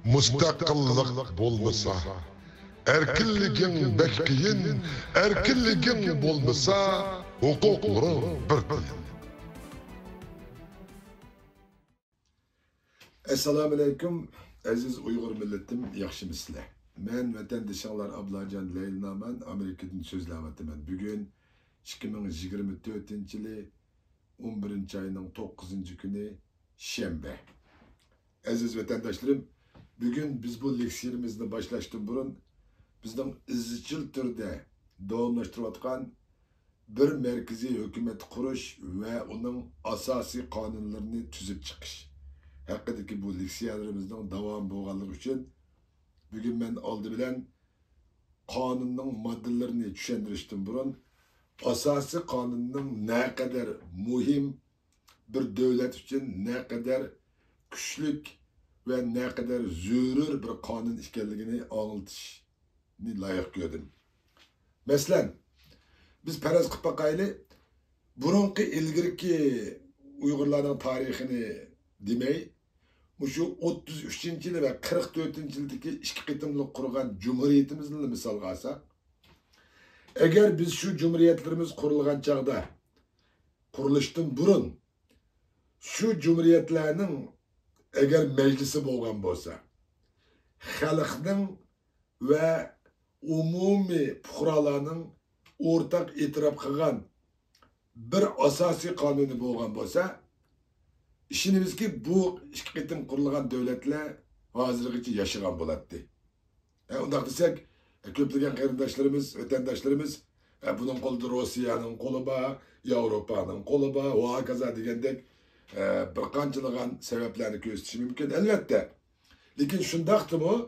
Mustaqillik bo'lmasa, erkinliging bekkiyin, erkinliging bo'lmasa, huquqlaring bir tiyin. Assalamu alaikum, aziz Uyghur milletim, yaxşımısınızlar. Ben vatandaşlar Ablacan Leylnaman, Amerika'dan sözləmətimən. Bugün 2024 yılı 11. ayının 9. günü Şembe. Aziz vatandaşlarım, bugün biz bu leksiyamızı başlaştım burun, bizden izchil türde davamlaştırıvatkan bir merkezi hükümet kuruş ve onun asasi kanunlarını tüzüp çıkış. Hakkındaki bu leksiyelerimizden devam boğanlık için bugün ben aldı bilen kanunun maddelerini düşündürüştüm burun. Asasi kanunun ne kadar mühim bir devlet için ne kadar güçlük ve ne kadar zürür bir kanun işgalliğini anlatışını layık gördüm. Mesela biz Peres Kıpakaylı burunki ilgirki Uygurların tarihini demey, şu 33. yılı ve 44. yıldaki iki kıtımlık kurulan cumhuriyetimizle misal alsak, eğer biz şu cumhuriyetlerimiz kurulgan çağda, kuruluştan burun, şu cumhuriyetlerinin eğer meclisi bolgan bolsa, halkının ve umumi fuqaralarının ortak itiraf kılgan bir asasi kanunu bolgan bolsa, işiniz ki bu iki kıtım kurulgan devletler hazırlık için yaşayan bolattı. Ondan desek, köplegen kardeşlerimiz, vatandaşlarımız, bunun kolu Rusya'nın kolu ba, Avrupa'nın kolu ba, o hakaza degендek bir kançılıgan sebeplerini gösterişi mümkün elbette. Lakin şundaktı mı,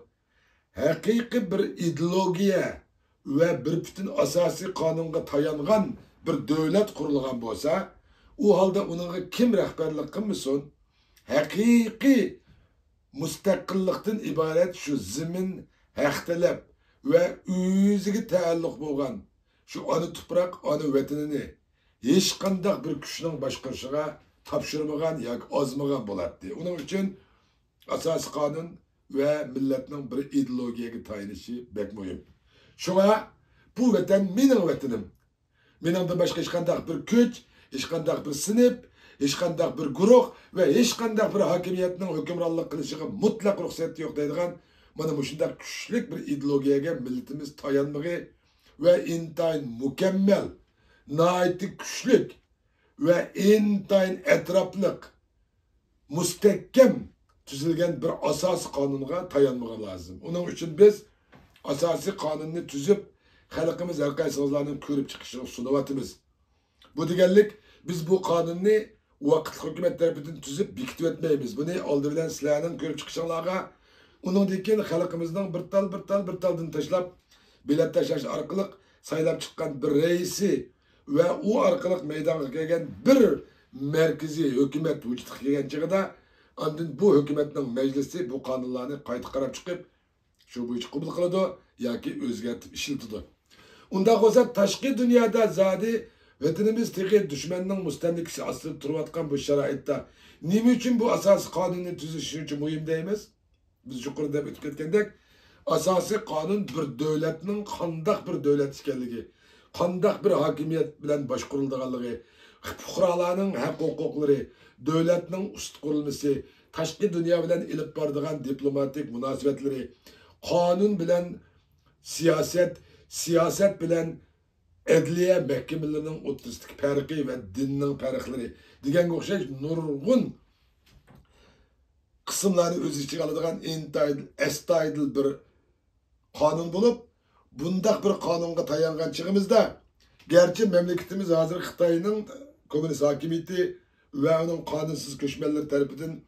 hakiki bir ideologiya ve bir bütün asasi kanunga tayangan bir devlet kurulgan bolsa, o halde onun kim rehberlik kılmışsın? Hakiki müstakillikten ibaret şu zemin haktalab ve özüge taalluk bolgan şu anı toprak, anı vatanını hiç kandak bir kişinin başqarışıga tapşırmagan yoki azmagan bo'lardi. Onun için asas kanun ve milletinin bir ideologiyaga tayinishi bek muhim. Şuna bu vatan mening vatanim. Meningda başka hiç kandak bir kuch, hiç kandak bir sınıf, hiç kandak bir guruh ve hiç kandak bir hakimiyetinin hükümranlık kılışıga mutlak ruhsatı yok deydigan mana şunday güçlük bir ideologiyaga milletimiz tayanmığı ve intayin mükemmel, naiti güçlük ve intayin etraflık, müstehkem tüzülgen bir asas kanunga tayanmığı lazım. Onun için biz asasi kanunu tüzüp halkımız herkesizlerinin körüp çıkışını sunuvatımız. Bu digerlik biz bu kanunu vakit hükümet tarafından tüzüp bikitip etmeyimiz. Bunu aldı bilen silahının körüp çıkışınlarga onun dikin halkımızdan bir taldan taşlap bilet taşlaş arkalık saylap çıkan bir reisi ve o arkalık meydana gelgen bir merkezi hükümet vücutga kelgan chig'ida andın bu hükümetin meclisi bu kanunlarını qayta qarab çıkıp şu bu iş kabul kıldı yoki özgertip işiltidi. Unda olsa tashqi dünyada zadi vatanimiz teki düşmanның mustamlikasi ostida turayotgan bu sharoitda nima uchun bu asosiy qonunni tuzish shuncha muhim deymiz? Biz yuqorida o'tib ketgandek, asosiy qonun bir devletning qandaq bir devlet ekanligi, qandaq bir hakimiyet bilan boshqarilganligi, fuqarolarning haq-huquqlari, devletning ust qurilmasi, tashqi dunyo bilan ilib boradigan diplomatik munosabatlari, qonun bilan siyaset bilan adliya mahkamalarının o'rtasidagi farqi ve dinning farqlari deganga o'xshash nurg'un kısımlarını öz içine aladigan astoydil bir kanun bulup bundaq bir kanunga tayangan chig'imizda gerçi memleketimiz hazır Xitoyning komünist hakimiyeti ve onun kanunsuz göçmenler tarafından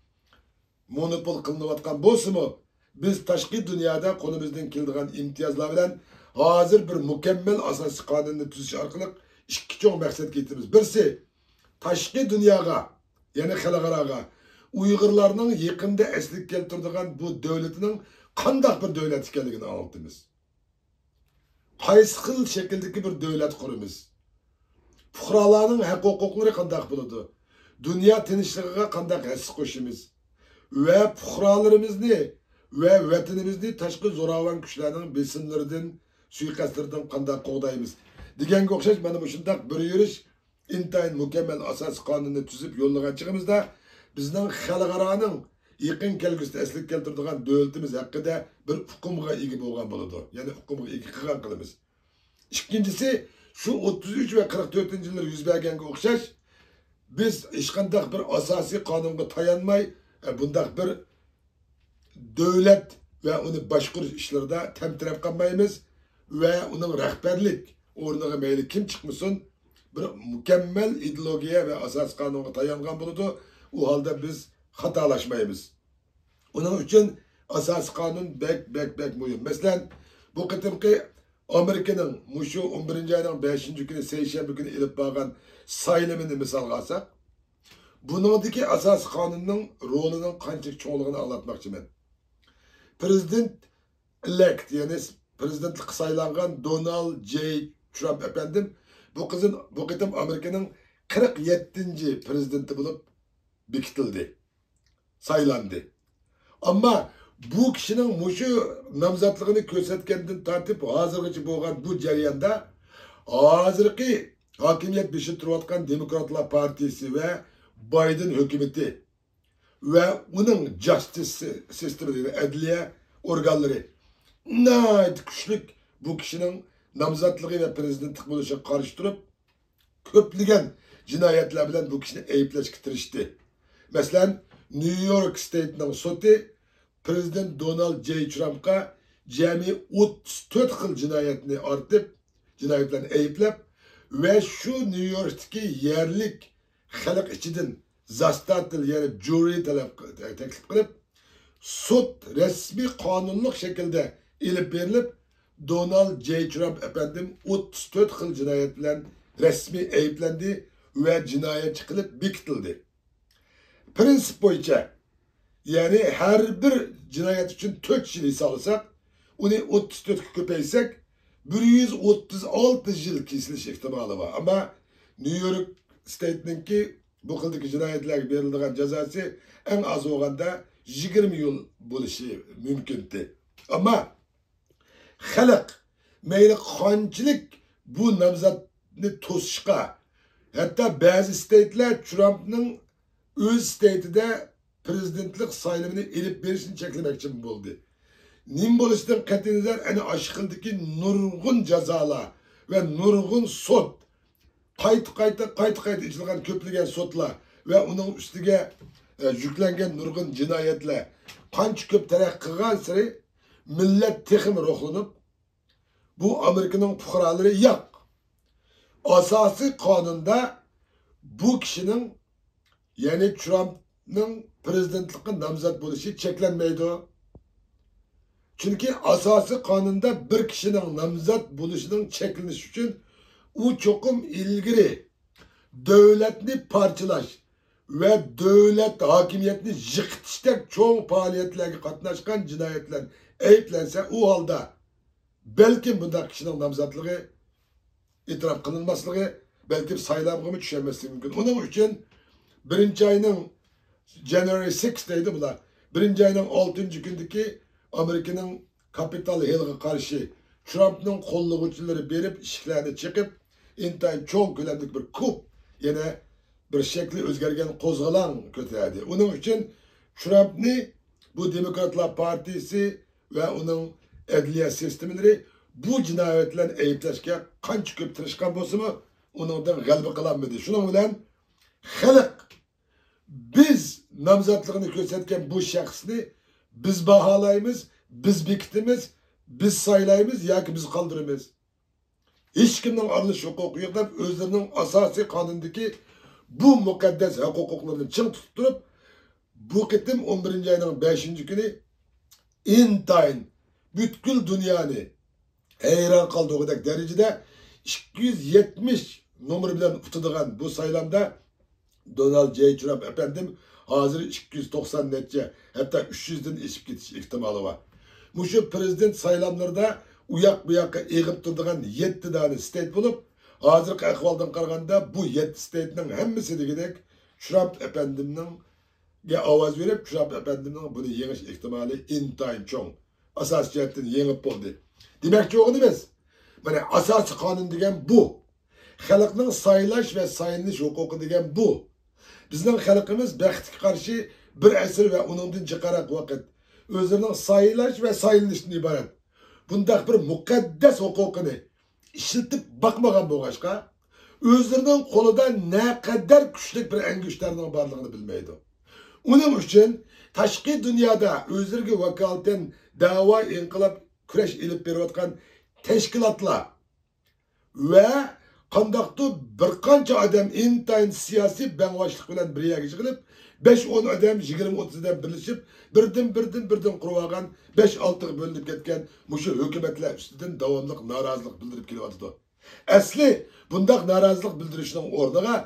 monopol qilinayotgan bo'lsa-mu, biz tashqi dünyada qo'limizdan keladigan imtiyozlar bilan hazır bir mükemmel asosiy kanunni tuzish orqali ikki cho'ng maqsadga yetamiz. Birisi tashqi dunyoga, ya'ni xalqaraga Uygurlarning yaqinda eslik keltirdigan bu devletinin qandaq bir devlet ekanligini anlatamiz. Qaysi xil shakldagi bir devlet quramiz? Fuqarolarning haq-huquqlari qandaq bo'ladi? Dünya tinchligiga qandaq his qo'shimiz? Ve fuqarolarimizni ve vatanimizni tashqi zo'ravon kuchlarning besimlaridan, suiqastlaridan qanday qo'g'daymiz deganga o'xshash mana bu shundoq bir yurish intayin mukammal asos qonunni tuzib yo'llagan chig'imizda bizning xalqaroning yaqin kelgusida eslik keltiradigan davlatimiz haqida bir hukmga ega bo'lgan bo'ladi. Ya'ni hukmga ega qilgan qilamiz. İkincisi şu 33 ve 44. yıllar yüz bergenge o'xshash biz hech qanday bir asosiy qonunga tayanmay bunday bir davlat ve onu boshqarish ishlarida tamtirab qolmaymiz ve uning rahbarlik o'rniga mayli kim chiqmasin bir mukammal ideologiya ve asos qonunga tayangan bo'ladi. U holda biz xatolashmaymiz. Uning uchun asos qonun bek muhim. Masalan, bu qitimki Amerika'nın muşu 11. ayının 5. günü seyşembe günü ilip bağlan sayılımını misal alsak, bunundaki asas kanunun rolünün kançık çoğuluğunu anlatmakçı ben. President-elect yani prezidentlik saylangan Donald J. Trump efendim bu kıtım Amerika'nın 47. prezidenti bulup bekitildi, saylandı. Ama bu kişinin muşu namzatlığını körsatkendan tartip hazırgıcı bo'lgan bu jarayonda hazırki hakimiyet beşi turayotgan Demokratlar Partisi ve Biden hükümeti ve onun justice sistemi, adliye organları nayet güçlük bu kişinin namzatlığı ve prezidentlik bo'lishga qarshi turib köpligen cinayetler bilen bu kişini eyipleşke tirishdi. Mesela New York State'nin soti Prezident Donald J. Trump'a cemi 34 xil cinayetini cinayetlerini eyüplep ve şu New York'taki yerlik halk içinden zastatil yani jury teklif kılıp sud resmi kanunluk şekilde ilip verilip Donald J. Trump efendim 34 xil cinayetlerin resmi eyüplendi ve cinayet çıkılıp bekitildi. Prensip boyunca yani her bir cinayet için 4 yıl sağlasak, onu 34 köpeysek, 136 yıl kesiliş ihtimali var. Ama New York State'ninki bu kıldaki cinayetler verildiğin cezası en az olanda 20 yıl buluşu mümkündü. Ama halk, meyli kançılık bu namzatını tosuşka, hatta bazı state'ler Trump'nın öz state'de prezidentlik sayılımını ilip verişini çeklemek için buldu. Nim boluştan katinizler en aşkıldaki nurgun cezalar ve nurgun sot kayıt içilgen köplügen sotla ve onun üstüge yüklengen nurgun cinayetle kanç köp taraf kılgan sıra millet texim ruhlanıp bu Amerika'nın fukraları yok. Asası kanunda bu kişinin yani Trump'nın prezidentlikte namzat buluşu çeklenmeydi o. Çünkü asası kanunda bir kişinin namzat buluşunun çekilmesi için o çokum ilgili devletini parçalaş ve devlet hakimiyetini yıkıtıştak çoğun faaliyetlerine katlaşkan cinayetler eyiplense o halde belki bunda kişinin namzatlığı itiraf kılınmaslığı belki sayılamını düşürmesi mümkün. Onun için birinci ayının January 6'deydi bunlar. Birinci ayının 6. gündeki Amerika'nın Capitol Hill'e karşı Trump'ın kolluğucuları verip işlerini çıkıp intayın çok kölemlik bir kup yine bir şekli özgergen kozgalan kötüydi. Onun için Trump'ni bu Demokratlar Partisi ve onun adliye sistemleri bu cinayetlerini eyipleşke kanç köp tırışkan bolsa mı onundan galbi kılanmadı. Şunun bilen halk biz namzatlığını gösterken bu şahsını biz bahalayımız, biz bekitimiz, biz saylayımız ya ki biz kaldırımız. Hiç kimden arılış hukuku yok da özlerinin asasi kanundaki bu mukaddes hukuklarını çın tutturup bu kitim 11. ayının 5. günü intayın bütkül dünyanı heyran kaldığı derecede 270 numara bilen tutuduğun bu saylamda Donald J. Trump efendim hazır 290 netice hatta 300'den eşip getiş ihtimali var. Muşu prezident saylamlarda uyak bu yakka eğip durduğun 7 tane state bulup hazırki ahvaldan karaganda bu 7 state'nin hemmesi de gidek Trump efendiminin ovoz berib, Trump efendimning buni yengish ehtimoli intayin cho'ng. Asosiy jihatdan yengib bo'ldi. Demakchi o'g'limiz, mana asosiy qonun degan bu. Xalqning saylash va saylanish huquqi degan bu. Bizning xalqimiz baxtga qarshi bir asr va uningdan jiqaroq vaqt o'zining saylash va saylanishdan iborat. Bundaq bir muqaddas huquqini ishlatib bakmagan bo'lg'achqa, o'zlarining qo'lida naqadar kuchli bir angushlarning borligini bilmaydi. Uning uchun tashqi dunyoda o'zlariga vakolatan da'vo inqilob kurash ilib berayotgan tashkilotlar va qandaqdir bir qancha odam intayin siyosiy bangvoshlik bilan bir yerga yig'ilib 5-10 odam 20-30 odam birlashib birdan qurib olgan 5-6 bo'linib ketgan mushu hukumatlar ustidan davomli norozilik bildirib kelyapti. Asli bundaq norozilik bildirishning o'rniga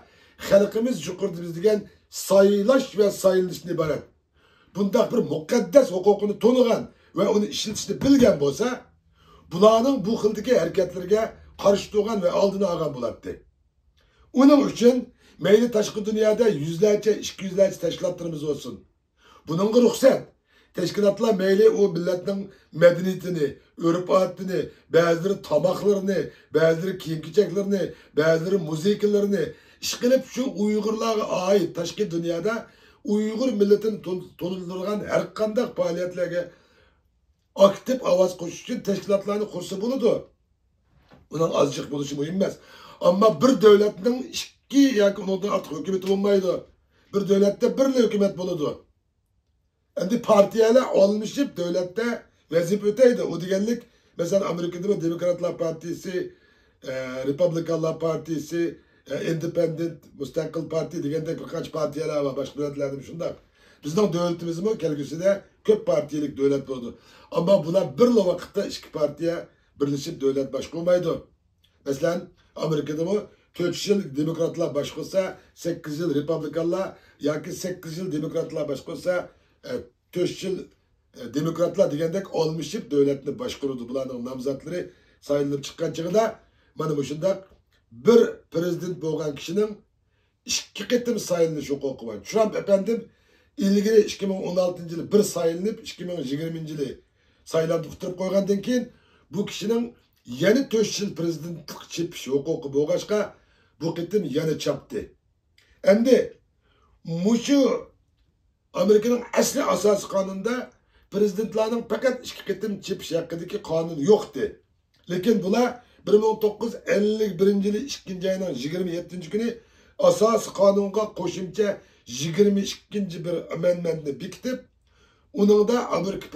xalqimiz yuqorida biz degan saylash va saylanishdan iborat. Bundaq bir muqaddas huquqini to'nigan va uni ishlatishni bilgan bo'lsa, bularning bu xildagi harakatlarga qarshi turgan ve aldığını olgan bo'ladi. Uning uchun mayli tashqi dunyoda yuzlarcha, 200larcha tashkilotlarimiz olsun. Buningga ruxsat. Tashkilotlar mayli o millatning madaniyatini, urf-odatini, ba'zilari tomoqlarini, ba'zilari kiyim-kechaklarini, ba'zilari musiqalarini ishqilib shu Uyg'urlarga oid tashqi dunyoda Uyg'ur millatini to'ldirgan har qanday faoliyatlarga aktiv ovoz qo'shish uchun tashkilotlarni qursa bo'ladi. Uning azıcık bo'lishi muhim emas. Ammo bir davlatning ikki yoki undan ortiq hukumat bo'lmaydi. Bir davlatda birli hukumat bo'ladi. Endi partiyalar olmishib davlatda vazifa o'taydi. O deganlik, masalan, Amerikada Demokratlar partiyasi, Republikanlar partiyasi, Independent, Mustaqil parti degandek bir qancha partiyalar var. Boshqa davlatlarda shunday. Bizning davlatimizmi kelgusida ko'p partiyalik davlat bo'ladi. Ammo bular bir vaqtda ikki partiya birleşip devlet baş olmaydı. Mesela Amerika'da mı 4 yıl demokratlar baş olsa, 8 yıl Republikanlar, ya ki 8 yıl demokratlar baş olsa, 4 yıl demokratlar degandek olmuşup devletini baş kurdu. Bunların namzatları sayılıp çıkan çıkıda, bana bu şundak bir prezident bo'lgan kişinin 2 qitim sayılmış hukuku var. Trump efendim ilgili 2016 yılı bir sayılınıp 2020 yılı sayılandı tutup koygandan keyin bu kişinin yeni 4 yıl prezidentlik çepiş hukuku bo'lg'achqa bu qitim yana çaptı. Endi muşu Amerika'nın asli asas kanununda prezidentlarning fakat 2 qitim çepiş haqidagi qonun yo'qdi. Lekin bular 1951 yılı 2. ayının 27. günü asas kanunga qo'shimcha 22. bir amendmentni bekitib, uningda Amerika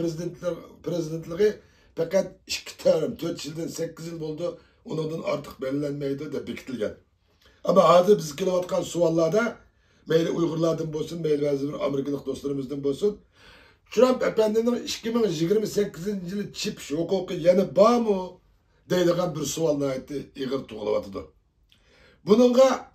prezidentligi fakat 2 tarım, 4 yıldan 8 yıl oldu, ondan artık belirlenmeydi de bekitilgen. Ama hazır biz kelayotgan suallarda, meyli Uygurlardan olsun, meyli bazı Amerikalık dostlarımızdan olsun, Trump efendinin 2028 yılı çipiş hukuku yeni var mı? Deydiğen bir sualına aitti, iğir tuğulatıdı. Bununla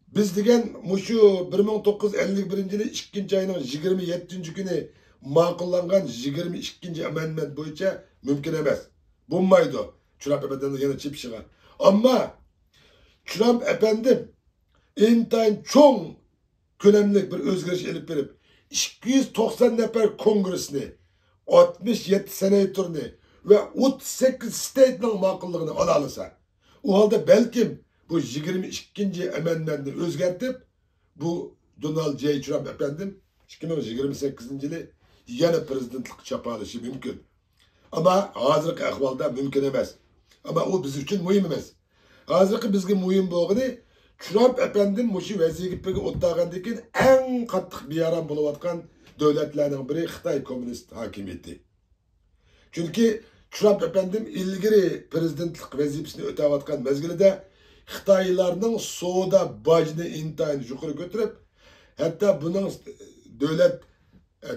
biz degen muşu 1951 yılı 2. ayının 27. günü ma'qullangan 22. amendment bo'yicha mümkün emas. Bo'lmaydi. Trump efendimning yana chipshiga. Ammo Trump efendim intayin cho'ng ko'lamli bir o'zgarish elib berib, 290 nafar kongressni, 67 senatorni ve 38 state'ning ma'qulligini ola olsa, u holda balkim bu 22. amendmentni o'zgartib, bu Donald J. Trump efendim 2028 yılı yana prezidentlik çapalışı mümkün. Ama hazırki ahvalda mümkün emas. Ama o biz için mühim emas. Hazırki bizge mühim bo'lgani Trump efendim muşu vazifega o'tgandan en qattiq biyaram bo'layotgan davlatlarning biri Xitoy komünist hakimiyeti. Çünkü Trump efendim ilgari prezidentlik vazifasini o'tayotgan mezgilida Xitoylarning savdo bajini intayin yuqori ko'tarib, hatta bunun devlet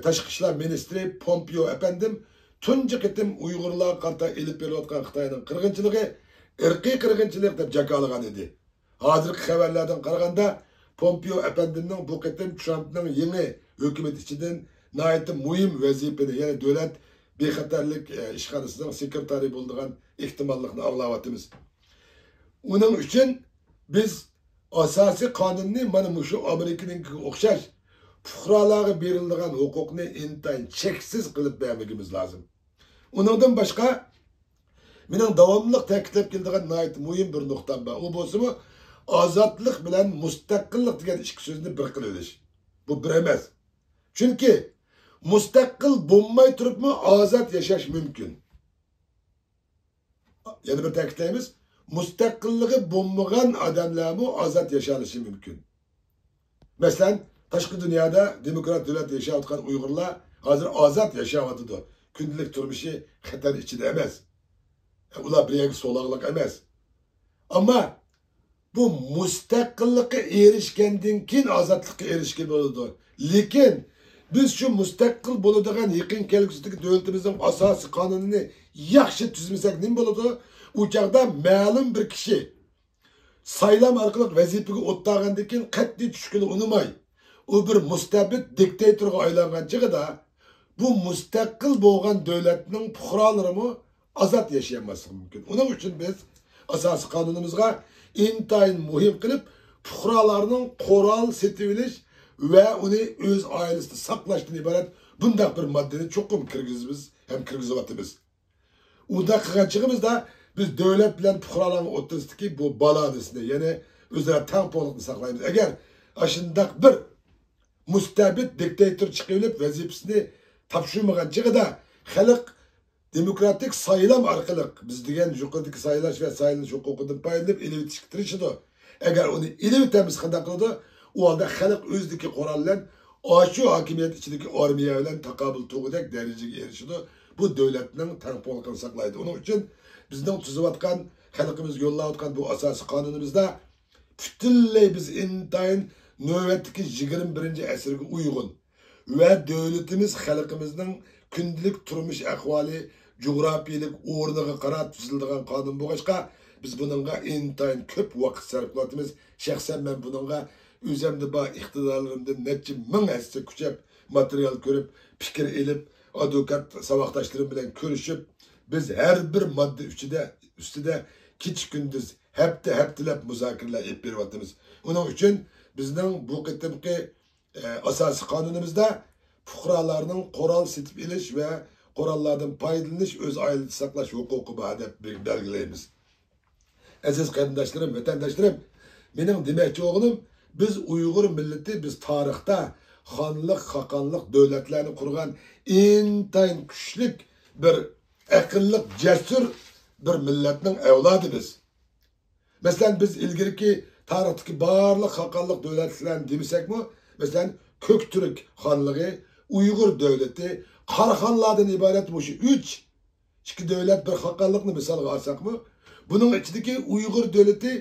Tashqi ishlar ministri Pompeo efendim tunji qitim Uyg'urlar qarta elib berayotgan Xitoyning qirg'inchiligi irqiy qirg'inchilik deb jakalagan edi. Hozirgi xabarlardan qaraganda Pompeo efendimning bu qitim Trumpning yangi hukumat ichidan nihoyatda muhim vazifani, ya'ni davlat bexatarlik ishxonasining sekretari bo'lgan ehtimollikni anglayapmiz. Uning uchun biz asosiy qonunni mana shu Amerikaning o'xshash fuqarolarga berilgan huquqni intayin cheksiz qilib bermagimiz lozim. Undan boshqa mening davomli ta'kidlab keladigan nihoyat muhim bir nuqtam bor. U bo'lsa-mu ozodlik bilan mustaqillik degan ikki so'zni bir qilib olish. Bu bir emas. Chunki mustaqil bo'lmay turibmi ozod yashash mumkin. Yana bir ta'kidlaymiz. Mustaqilligi bo'lmagan odamlarmi ozod yashashi mumkin. Masalan, tashqi dunyoda demokrat davlat yashayotgan Uyg'urlar hozir ozod yashayotdi. Kundalik turmushi xatar ichida emas. Ular bir so'loqliq emas. Ammo bu mustaqillikka erishgandan keyin ozodlikka erishgan bo'ladi. Lekin biz şu mustaqil bo'ladigan yaqin kelgusidagi davlatimizning asosiy qonunini yaxshi tuzmasak nima bo'ladi? U chaqda ma'lum bir kishi saylam orqali vazifaga o'tgandan keyin qat'iy tushkini unamay, u bir mustabid diktatorga aylangan chig'ida bu mustaqil bo'lgan davlatning fuqarolari azad yaşayamazsın mümkün. Onun için biz asası kanunumuzga intayin muhim kılıp fuqarolarning qo'ral setilish ve onu öz ailesini saqlashdan ibaret bundak bir maddeni çokum kirgizimiz hem kirgizyapmiz. Unda qilganchig'imizda biz davlat bilan fuqarolarning o'rtasidagi bu balanasini, ya'ni o'zaro tenglikni saqlaymiz. Agar ashundaq bir mustabid diktator chiqib vazifasini topshirmagan chig'ida xalq demokratik saylam orqali biz degan yuqoridagi saylash va saylanish huquqidan foydalanib elitishga tirishadi. Agar uni elitamiz qanday qiladi, u holda xalq o'zidagi qurol bilan shu hokimiyat ichidagi armiya bilan taqobil tug'udak darajaga erishadi. Bu davlatning tenglikni saqlaydi. Uning uchun bizning tuzayotgan xalqimiz yo'llayotgan bu asosiy qonunimizda butunlay biz intayin navbatdagi 21-asrga uyg'un va davlatimiz xalqimizning kundalik turmush ahvoli, coğrafiyalik o'rniga qarab tuzilgan qonun bo'lg'achqa biz buningga intayin ko'p vaqt sarflayapmiz. Shaxsan men buningga o'zimda bor iqtidorlarimdan necha ming hassa kuchab material ko'rib, fikr elib, advokat saboqdoshlarim bilan ko'rishib, biz har bir modda ustida kecha kunduz haftalab muzokaralar olib beryapmiz. Uning uchun bizning bu qitimqi asosiy qonunimizda fuqarolarning qurol setib olish va qurollardan foydalanish, o'z oilani saqlash huquqi bor deb belgilaymiz. Aziz qarindoshlarim, vatandoshlarim, mening demoqchi o'g'lim, biz Uyg'ur millati biz tarixda xonlik, xaqonlik davlatlarni qurgan intayin kuchlik bir aqlli, jasur bir millatning avlodibiz. Masalan, biz ilgirki tarixdagi barliq xaqonlik davlatlarni demasakmi, masalan, Köktürk xonligi, Uyg'ur davlati, Qarxonlardan iborat bo'lsa 2 davlat bir xaqonlikni misolga olsakmi, buning ichidagi Uyg'ur davlati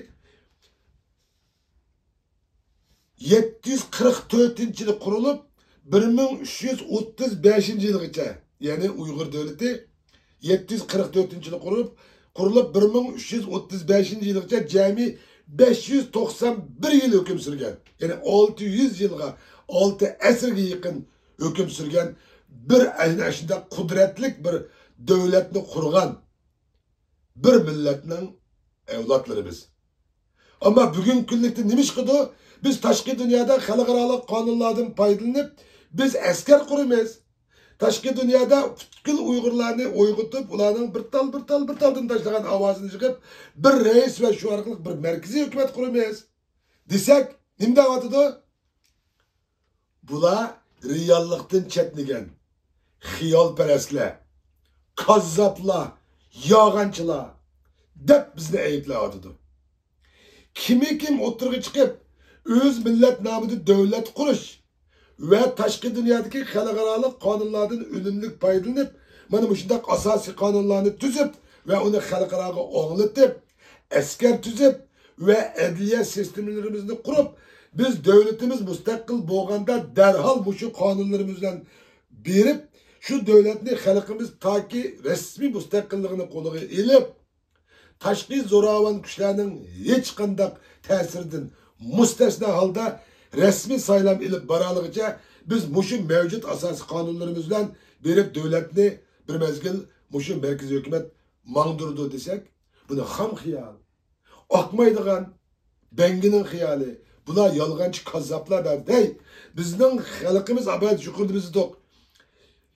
744-yili qurilib 1335-yilgacha, ya'ni Uyg'ur davlati 744-yili qurilib 1335-yilgacha jami 591 yil hukm surgan. Yani 600 yılga, 6 asrga yaqin hukm surgan bir aslida qudratlik bir davlatni qurgan bir millatning avlodlari biz. Ama bugün kunlikda nima ish qildi? Biz tashqi dunyoda xalqaro qonunlardan foydalanib, biz askar quramiz. Tashqi dunyoda butkul Uyg'urlarni o'yg'itib, ularning bir taldan tashlagan ovozini chiqib, bir rais va shu orqali bir markaziy hukumat quramiz. Desak, nima deyotdi? Bular reallikdan chetnigan xiyolparastlar, kazzablar, yog'anchilar deb bizni ayblayotdi. Kim o'tirg'i chiqib, o'z millat nomida davlat qurish ve tashqi dunyodagi xalqaro qonunlardan unumli foydalanib, mana bu shunday asosiy qonunlarni tuzib ve uni xalqaroga o'nglatib, askar tuzib ve adliya sistemlarimizni qurib, biz davlatimiz mustaqil bo'lganda darhol bu shu qonunlarimiz bilan berib, shu davlatni xalqimiz toki rasmiy mustaqilligini qo'liga elib, tashqi zo'ravon kuchlarning hech qanday ta'siridan mustasno holda resmi saylam ilib baraligicha biz muşu mevcut asası kanunlarımız bilan berib davlatni bir mezgil muşu merkezi hükümet mangdurdu desek, bunu ham xiyal, akmaydigan benginin xiyali, Bular yalğancı kazzaplar derdi. Hey, bizning xalqimiz abad yuqurdi bizni toq.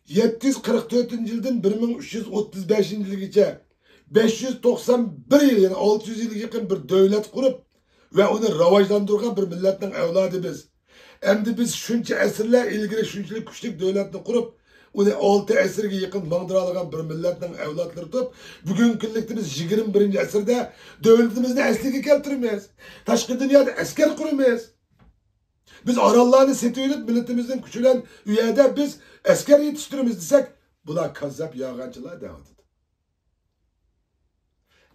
744 yıldan 1335 yılgacha 591 yıl, yani 600 yılga yaqin bir davlat qurib ve onu rivojlantirgan bir millatning avlodi biz. Endi biz shuncha asrlar ilgari shunchalik kuchli davlatni qurib, uni 6 asrga yaqin mangdiralagan bir millatning avlodlari turib, bugungi kunlikda biz 21 asrda davlatimizni asliga keltiramiz. Tashqi dunyoda askar quramiz. Biz orollarni setib millatimizning kuchi bilan u yerda biz askar yetishtiramiz desak, bular kazzab yolg'onchilar deyapti.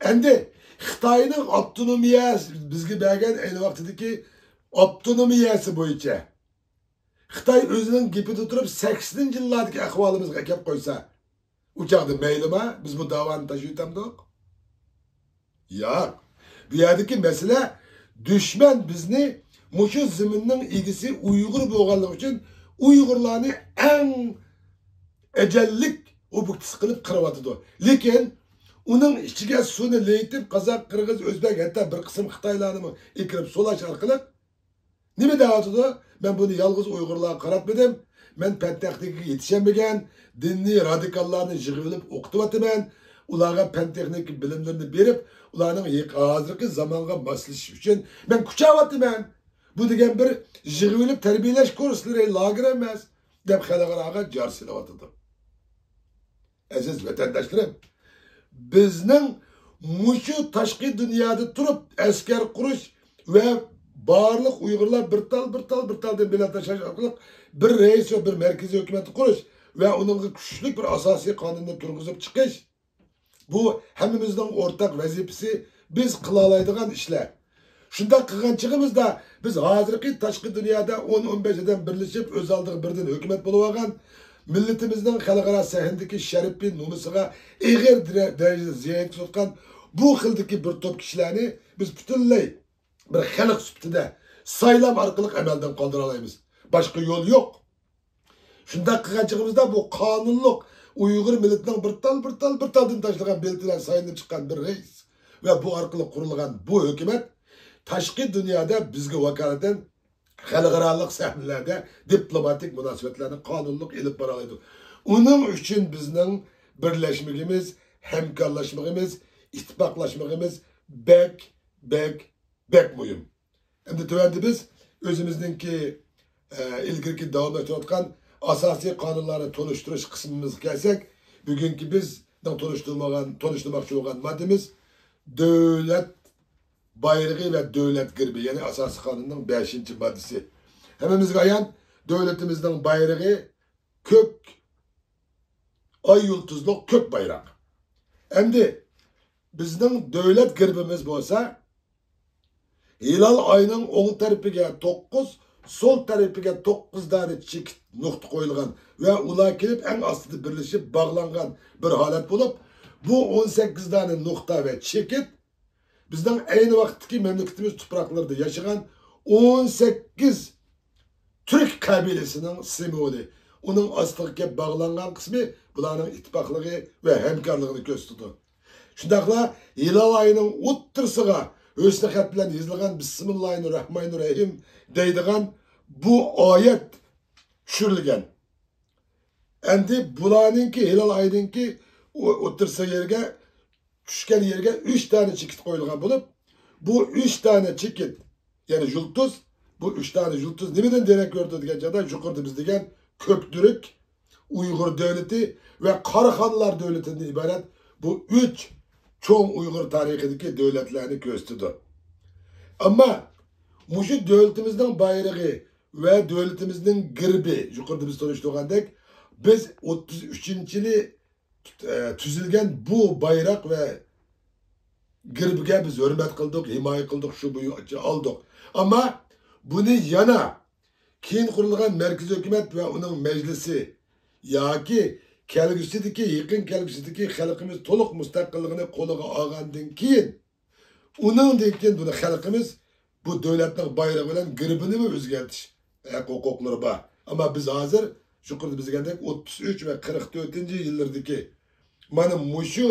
Endi Xitoyning avtonomiyasi bizga bergan ayni vaqtdagi avtonomiyasi bo'yicha Xitoy o'zining gapida turib 80-yillardagi ahvolimizga kelib qo'ysa, u chog'da maylimi biz bu davoni tashib o'tamdik? Yo'q. Bu yerdagi masala dushman bizni mushu zaminning egisi Uyg'ur bo'lganligi uchun Uyg'urlarni eng ajallik obyekt qilib qiryotdi. Lekin uning ichiga suvni leytib qozoq, qirg'iz, o'zbek, hatto bir qism xitoylarni ekirib solash orqali nima deyotdi? Ben bunu yalnız Uyg'urlarga qaratmadim. Men fan texnikaga yetishamagan dinniy radikallarni yig'ilib o'qityapman. Ularga fan texnika bilimlarini berib, ularning hozirgi zamonga moslashish uchun men kuchayapman. Bu degan bir yig'ilib tarbiyalash kurslari, lager emas, deb xalqaro jar silayotdi. Aziz vatandoshlarım, bizning mushu tashqi dunyoda turib askar qurish ve barliq Uyg'urlar bir tal deb bilan tashlash orqali bir reis ve bir merkezi hükümeti qurish ve onun kuchli bir asosiy qonunni turg'izib chiqish, bu hammamizning o'rtaq vazifasi, biz qila oladigan ishlar. Shunda qilganchig'imizda biz hozirgi tashqi dunyoda 10-15 odam birlashib o'z oldiga birdan hukumat bo'lib olgan millatimizning xalqaro sahnadagi sharafi nomusiga ig'ir darajada ziyon yetkazayotgan bu xildagi bir to'p kishilarni biz butunlay bir xalq sifatida saylam orqali amaldan qoldira olamiz. Boshqa yo'l yo'q. Shunda qilganchig'imizda bu qonunliq Uyg'ur millatining bir taldan tashlagan belgilar saylanib chiqqan bir reis ve bu orqali qurilgan bu hukumat tashqi dunyoda bizga vakolatan xalqaroliq sahnalarda diplomatik munosabatlarni qonunliq ilib bora oladi. Uning uchun bizning birlashmagimiz, hamkorlashmagimiz, ittifoqlashmagimiz bek muhim. Endi tövəndə biz özümüzdeki ilgirki davam etayotgan asosiy qonunlarni tonushtirish qismimizga kelsak, bugungi biz tonishtirmoqchi bo'lgan maddamiz davlat bayrog'i ve devlet girbi, yani asosiy qonunning 5-maddasi. Hammamizga ayon davlatimizning bayrog'i ko'k ay yulduzli ko'k bayroq. Endi bizning davlat girbimiz bo'lsa, hilal ayının 10 tarafiga 9, sol tarafiga 9 tane chekit nuqta qo'yilgan ve ular kelib eng ostida birlashib bog'langan bir holat bo'lib, bu 18 tane nuqta ve chekit bizden aynı vaqtdagi memleketimiz tuproqlarida yaşayan 18 Türk kabilesinin simvoli. Onun ostiga bağlangan kısmı bularning ittifoqligi ve hamkorligini ko'rsatdi. Shundaqla hilal ayının o'ttirsiga Hüsnü xat bilan yozilgan Bismillahirrahmanirrahim deydigan bu ayet tushirilgan. Endi bularninki hilal ayınınki o'ttirsa yerga tushgan yerga 3 tane chekit qo'yilgan bo'lib, bu 3 tane chekit, yani yultuz, bu 3 tane yultuz nimadan derak ko'rdi degan joyda yuqorida biz degan Köktürk, Uyg'ur davlati ve Qaraxonlar davlatidan iborat bu 3 çoğun Uygur tarixidagi devletlerini ko'rsatdi. Ama mushu devletimizning bayroqi ve devletimizning girbi, yuqorida biz tanishtirgandek, biz 33-yili tuzilgan bu bayroq ve girbiga biz hurmat qildik, himoya qildik, shu bo'yicha oldik. Ama bunu yana keyin qurilgan markaziy hukumat ve uning majlisi yoki kelgusidagi yaqin kelgusidagi xalqimiz to'liq mustaqilligini qo'liga olgandan keyin uningdan keyin buni xalqimiz bu davlatning bayrog'i bilan girbini o'zgartish huquqlari bor. Ama biz hozir yuqorida biz degandek 33 ve 44-yillardagi mana mushu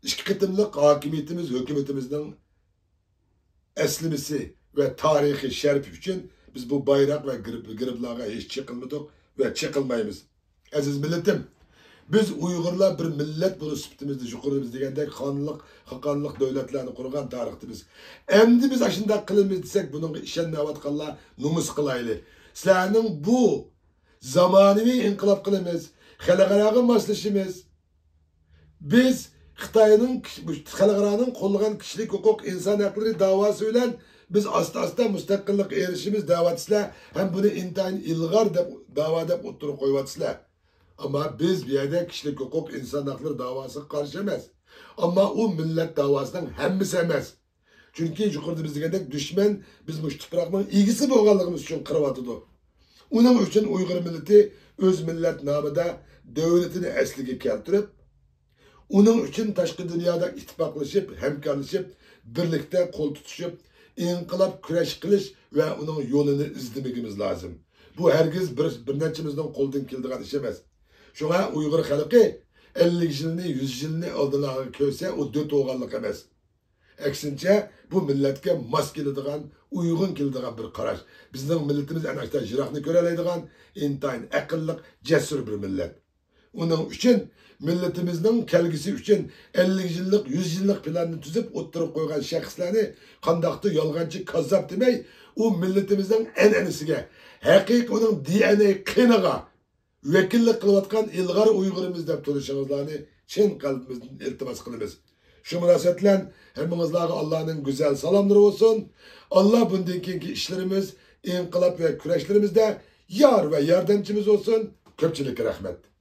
ikki qitimliq hokimiyatimiz, hukumatimizning eslimisi ve tarihi şerfi için biz bu bayrak ve griblarga hiç çıkılmadık ve çıkılmayız. Aziz milletim, biz Uygurlar bir millet bunu süptümüzde şukurumuz degende hakanlık devletlerini kurgan tarihte biz. Endi biz aşında kılımız desek bunun işenmevatkanlar numus kılaylı. Sizlerin bu zamanıvi inkılap kılımız, halkarağı maslışımız, biz Xitay'ın, halkaranın kollagan kişilik hukuk insan hakları davası ile biz asta müstakillik erişimiz davatısıyla hem bunu intayin ilgar dava dep oturup koyvatısıyla. Ama biz bir yerde kişilik hukuk insan hakları davası karşı emez. Ama o millet davasından hemmisi emez. Çünkü yukarıda biz degende düşman biz bu tuprağın ilgisi boğanlığımız için kırıvatıdı. Onun için Uygur milleti öz millet namıda devletini eslige keltirip onun için taşkı dünyada ittifaklaşıp, hemkarlaşıp, birlikte kol tutuşup, inkılap küreş kılış ve onun yolunu izlememiz lazım. Bu herkes bir neçimizden koldan kildiğen iş emez. Şuna Uygur halkı 50 yılını, 100 yılını aldığına köyse o dört oğanlık emez. Eksince bu milletke mas kildiğen, uygun kildiğen bir karaş. Bizim milletimiz en açta jirakını göreleydiğen, intayin akıllık, cesur bir millet. Onun için milletimizin kelgisi için 50 yıllık, 100 yıllık planını tüzüp oturup koygan şahıslarını kandaktı, yolgancı, kazzap demey, o milletimizin en enisiga, hakik onun DNA kıynağa, vekillik kılıvatkan ilgar Uygurumuz dep turuşunuzlarını çin kalbimizden iltimas kılımız. Şu münasebetle hemimizlere Allah'ın güzel salamları olsun. Allah bundan ki işlerimiz, inkılap ve küreşlerimizde yar ve yardımcımız olsun. Köpçülük rahmet.